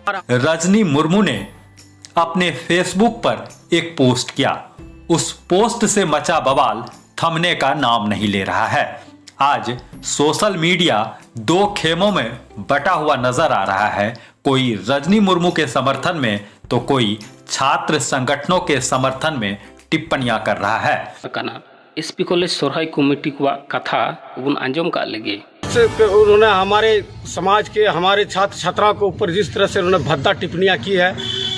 रजनी मुर्मू ने अपने फेसबुक पर एक पोस्ट किया। उस पोस्ट से मचा बवाल थमने का नाम नहीं ले रहा है। आज सोशल मीडिया दो खेमों में बटा हुआ नजर आ रहा है। कोई रजनी मुर्मू के समर्थन में तो कोई छात्र संगठनों के समर्थन में टिप्पणियां कर रहा है। एसपी कॉलेज सोरहाई कमेटी को कथा उन अंजम का लगे उन्होंने हमारे समाज के हमारे छात्र छात्राओं के ऊपर जिस तरह से उन्होंने भद्दा टिप्पणियां की है,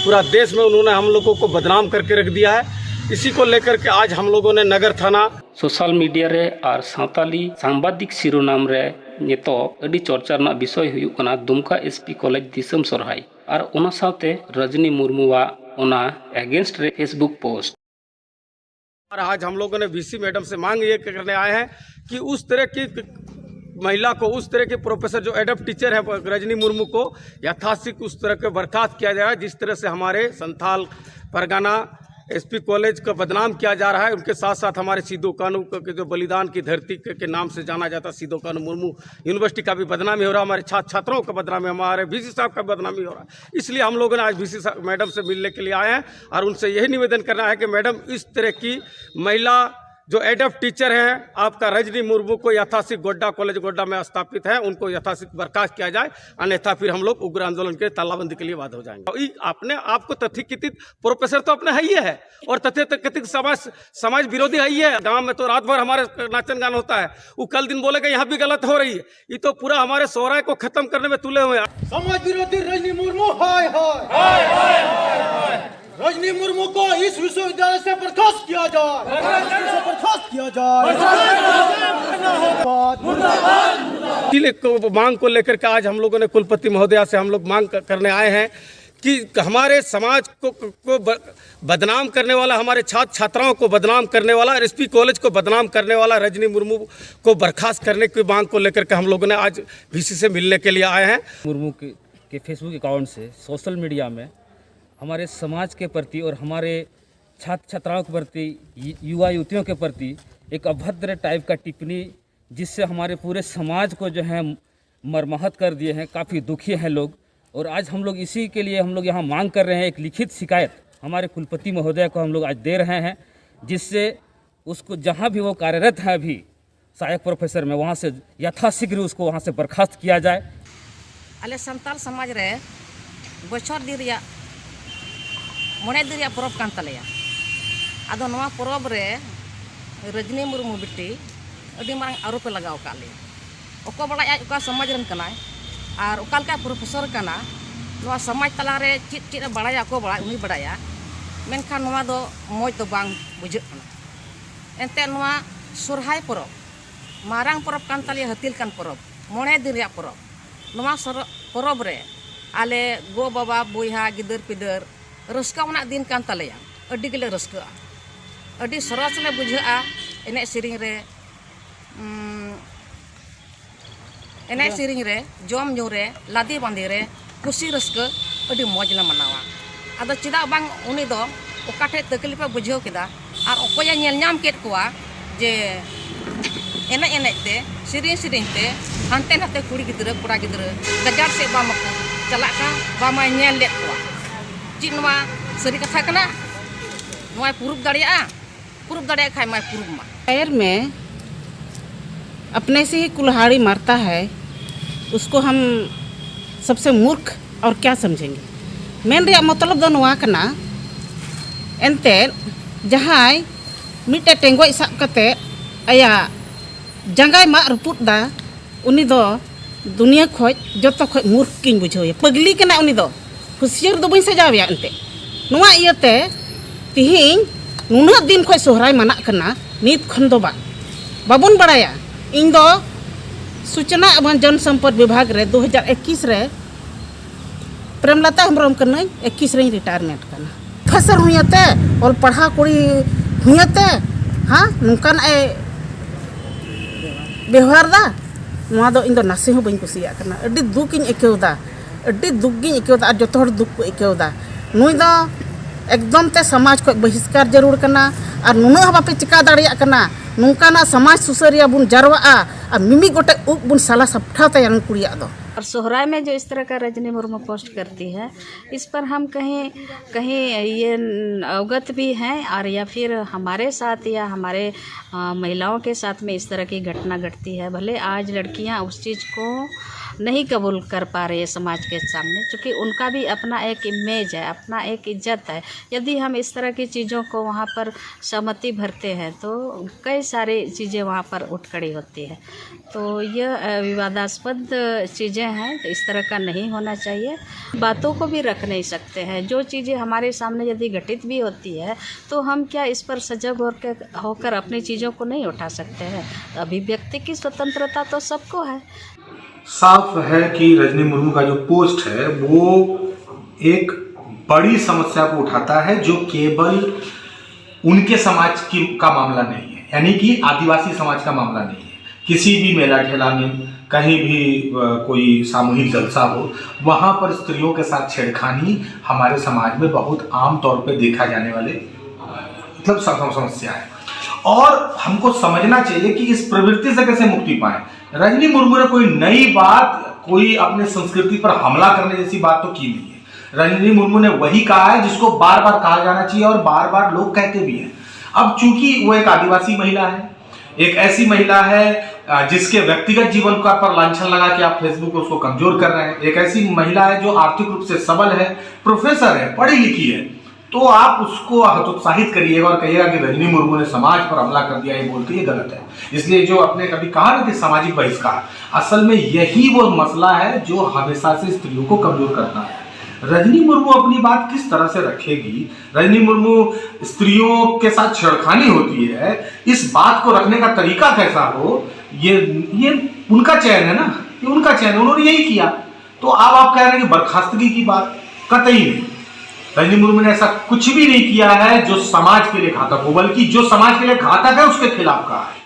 पूरा देश में उन्होंने हम लोगों को बदनाम करके रख दिया है। इसी को लेकर के आज हम लोगों ने नगर थाना सोशल मीडिया रे और सावताली सांबादिक शिरोनाम रे नितो अडी चर्चा रना विषय हुयुक कना दुमका एसपी कॉलेज दिसम सोरहाई और ओना साथे रजनी मुर्मुवा ओना अगेंस्ट रे फेसबुक पोस्ट। और आज हम लोगों ने वीसी मैडम से मांग ये करने आए हैं कि उस तरह की महिला को, उस तरह के प्रोफेसर जो एडप टीचर है रजनी मुर्मू को यथाशीघ्र उस तरह के बर्खास्त किया जाए। जिस तरह से हमारे संथाल परगना एसपी कॉलेज का बदनाम किया जा रहा है, उनके साथ साथ हमारे सिद्धू कानू के जो बलिदान की धरती के नाम से जाना जाता सिद्धू कानू मुर्मू यूनिवर्सिटी का भी बदनामी हो रहा है, हमारे छात्र छात्राओं का बदनामी, हमारे वीसी साहब का बदनामी हो रहा है। इसलिए हम लोगों ने आज वीसी मैडम से मिलने के लिए आए हैं और उनसे यही निवेदन करना है कि मैडम, इस तरह की महिला जो एडप टीचर हैं आपका रजनी मुर्मू को यथाशीघ्र गोड्डा कॉलेज गोड्डा में स्थापित है, उनको यथाशीघ्र बर्खास्त किया जाए, अन्यथा फिर हम लोग उग्र आंदोलन के तालाबंदी के लिए बाध्य हो जाएंगे। अपने आपको तथ्यकथित प्रोफेसर तो अपने है ही है और तथ्यकथित समाज विरोधी है ही है। गांव में तो रात भर हमारे नाचन गान होता है, वो कल दिन बोलेगा यहाँ भी गलत हो रही है। ये तो पूरा हमारे सोहराय को खत्म करने में तुले हुए हैं। समाज विरोधी रजनी मुर्मू हाय हाय हाय हाय हाय। रजनी मुर्मू को इस विश्वविद्यालय से बर्खास्त किया जाए, बर्खास्त किया जाए। मांग को लेकर के आज हम लोगों ने कुलपति महोदया से हम लोग मांग करने आए हैं कि हमारे समाज को बदनाम करने वाला, हमारे छात्र छात्राओं को बदनाम करने वाला, एसपी कॉलेज को बदनाम करने वाला रजनी मुर्मू को बर्खास्त करने की मांग को लेकर के हम लोगों ने आज वीसी से मिलने के लिए आए हैं। मुर्मू के फेसबुक अकाउंट से सोशल मीडिया में हमारे समाज के प्रति और हमारे छात्र छात्राओं के प्रति, युवा युवतियों के प्रति एक अभद्र टाइप का टिप्पणी, जिससे हमारे पूरे समाज को जो है मर्माहत कर दिए हैं। काफ़ी दुखी हैं लोग और आज हम लोग इसी के लिए हम लोग यहाँ मांग कर रहे हैं। एक लिखित शिकायत हमारे कुलपति महोदय को हम लोग आज दे रहे हैं, जिससे उसको जहाँ भी वो कार्यरत है अभी सहायक प्रोफेसर में, वहाँ से यथाशीघ्र उसको वहाँ से बर्खास्त किया जाए। अले संताल समाज रे बछर दिन मोड़े दिन परब कान तलेया आदो नवा परब रे रजनी मुर्मू बिटी अडी मांग आरोप लगाव का ले ओको बड़ा ओका समाज रन कनाय और ओका लका प्रोफेसर कना नवा समाज तला रे चित चित बड़ाया को बड़ा उनी बड़ाया मेनखान नवा दो मोज दो बांग बुझे कना एनते नवा सोरहाय परब मारांग परब कान तले हतिल कान परब मोड़े दिन परब नवा परब रे आले गो बाबा बुइहा गिदर पिदर रस्का उना दिन कान तलेया अड्डी गेले रस्का अड्डी सरस ले बुझा एने सेरिंग रे एने सेरिंग रे जम ᱧᱩ रे लादी बांदी रे खुशी रस्का अड्डी मौज ले मनावा आदो चिदा बांग उनी दो ओकाठे तकलीफ बुझाव केदा और ओकोया नेल नाम केत कोआ जे एने एने ते सेरिंग सेरिंग ते हानते नाते कुड़ी गिदरा कोड़ा गिदरा गजार से बामको चला का बामा नेल ले कोआ जी नवा सरी कथा कना नवा पुरुब दाड़िया खाए माय पुरुब मा पैर में अपने से ही कुल्हाड़ी मारता है, उसको हम सबसे मूर्ख और क्या समझेंगे। मेन रिया मतलब दो नवा कना एनते जहां मिटे टेंगोय साब कते आया जंगाय मा रुपुदा उनी दो दुनिया खोज जतो खोज मूर्ख किन बुझाव पगली कना उनी दो खुशियार दो बई सजावया एनते नवा इयते तिहिं नुना दिन खोज सोहराय मना कना नित खन दो बाबुन बड़ाया। इन दो सूचना एवं जनसंपर्क विभाग रे 2021 रे प्रेमलता हेम्ब्रम कना 21 रे रिटायरमेंट कना फसर हुयते और पढ़ा कुड़ी हुयते हाँ नुकान ए व्यवहार दा नवा दो इन दो नासे हो बई कुसिया कना अड्डी दुख इन एकेवदा अड्डी दुख गिन एकेवदा और जतो हर दुख को एकेवदा नुई दो एकदम ते समाज को बहिष्कार जरूर करना और नुना बापे चिका दाड़िया करना नौकाना समाज सुसरिया बुन जरवा और मिमी गोटे उप बुन साला सप्ठा तयन कुड़िया दो। और सोहराय में जो इस तरह का रजनी मुर्मू पोस्ट करती है, इस पर हम कहीं कहीं ये अवगत भी हैं और या फिर हमारे साथ या हमारे महिलाओं के साथ में इस तरह की घटना घटती है। भले आज लड़कियां उस चीज़ को नहीं कबूल कर पा रही है समाज के सामने, क्योंकि उनका भी अपना एक इमेज है, अपना एक इज्जत है। यदि हम इस तरह की चीज़ों को वहाँ पर सहमति भरते हैं तो कई सारी चीज़ें वहाँ पर उठ खड़ी होती है। तो यह विवादास्पद चीज़ें हैं, तो इस तरह का नहीं होना चाहिए। बातों को भी रख नहीं सकते हैं। जो चीज़ें हमारे सामने यदि घटित भी होती है तो हम क्या इस पर सजग होकर अपनी चीज़ों को नहीं उठा सकते हैं? तो अभिव्यक्ति की स्वतंत्रता तो सबको है। साफ है कि रजनी मुर्मू का जो पोस्ट है वो एक बड़ी समस्या को उठाता है जो केवल उनके समाज का मामला नहीं है, यानी कि आदिवासी समाज का मामला नहीं है। किसी भी मेला ठेला में कहीं भी कोई सामूहिक जलसा हो, वहाँ पर स्त्रियों के साथ छेड़खानी हमारे समाज में बहुत आम तौर पे देखा जाने वाले मतलब समस्या है और हमको समझना चाहिए कि इस प्रवृत्ति से कैसे मुक्ति पाए। रजनी मुर्मू ने कोई नई बात, कोई अपने संस्कृति पर हमला करने जैसी बात तो की नहीं है। रजनी मुर्मू ने वही कहा है जिसको बार बार कहा जाना चाहिए और बार बार लोग कहते भी हैं। अब चूंकि वो एक आदिवासी महिला है, एक ऐसी महिला है जिसके व्यक्तिगत जीवन का पर लांछन लगा के आप फेसबुक पर उसको कमजोर कर रहे हैं, एक ऐसी महिला है जो आर्थिक रूप से सबल है, प्रोफेसर है, पढ़ी लिखी है, तो आप उसको हतोत्साहित करिएगा और कहिएगा कि रजनी मुर्मू ने समाज पर हमला कर दिया, ये बोलते ये गलत है। इसलिए जो आपने कभी कहा ना कि सामाजिक बहिष्कार, असल में यही वो मसला है जो हमेशा से स्त्रियों को कमजोर करता है। रजनी मुर्मू अपनी बात किस तरह से रखेगी, रजनी मुर्मू स्त्रियों के साथ छेड़खानी होती है, इस बात को रखने का तरीका कैसा हो, ये उनका चयन है ना, ये उनका चयन, उन्होंने यही किया। तो अब आप कह रहे हैं कि बर्खास्तगी की बात, कतई नहीं। रजनी मुर्मू ने ऐसा कुछ भी नहीं किया है जो समाज के लिए घातक हो, बल्कि जो समाज के लिए घातक है उसके खिलाफ कहा है।